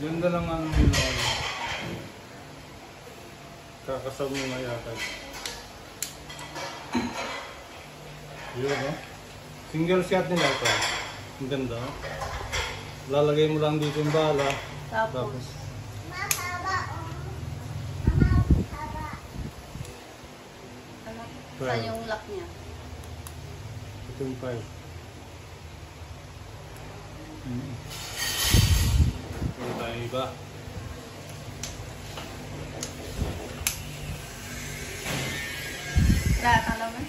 Ganda lang ang bilog. Kakasab mo na yata. Yun, no? Single shot nila ito. Ang ganda. Lalagay mo lang dito yung bala. Tapos saan yung lock niya? ito yung pipe. Wala tayong iba. Lahat ang laman?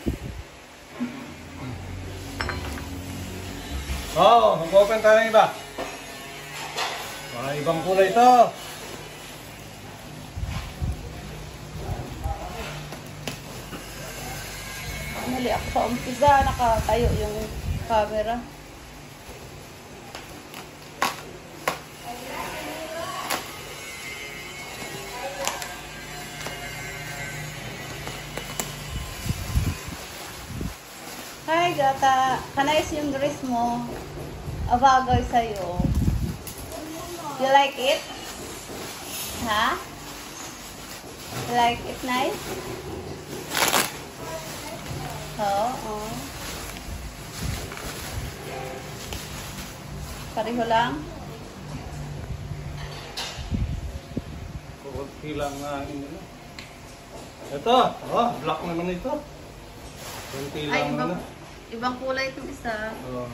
Oo, mag-open tayo ng iba. Mga ibang kulay ito. Mali ako sa umpisa, nakatayo yung camera. Hi gata, kanais yung dress mo. Abagay sa'yo. You like it? Ha? You like it nice? Oo. Pareho lang? Kunti lang nga nila. Ito, black naman ito. Kunti Ay, lang na. ibang kulay itong isa. Oo.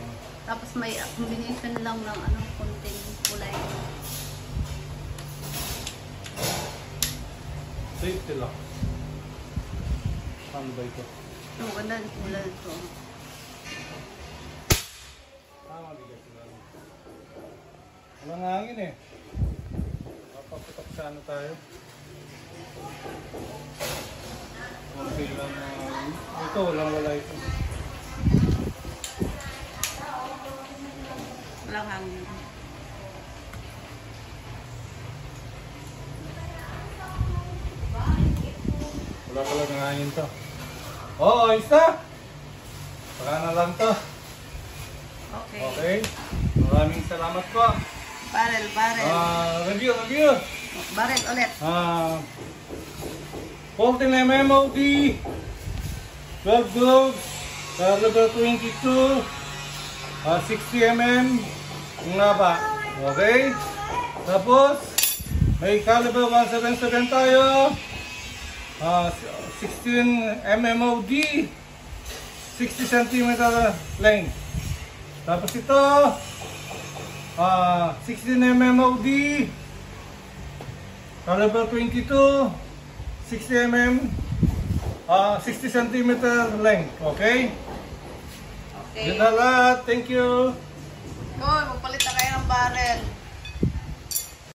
Tapos may combination lang ng ano, konting kulay. Safety lock. Saan ba ito? Ang ganda ng kulay ito. Bigat sila. Walang hangin eh. Papaputok sa ano tayo. Okay lang. Ito, wala ito. Walang hangin. Wala pala ng hangin to. Oo, ayos na. Saka na lang to. Okay. Okay. Maraming salamat po. Barrel. Review. Barrel ulit. 14mm OD, 12 gloves, caliber 22, 60mm yung naba. Okay? Tapos, may caliber 177 tayo, 16mm OD, 60 cm length. Tapos ito, 16mm OD, caliber 22, 60mm, 60 cm length. Okay? Okay. Yun na lahat. Thank you. Go, magpalit na kayo ng barrel.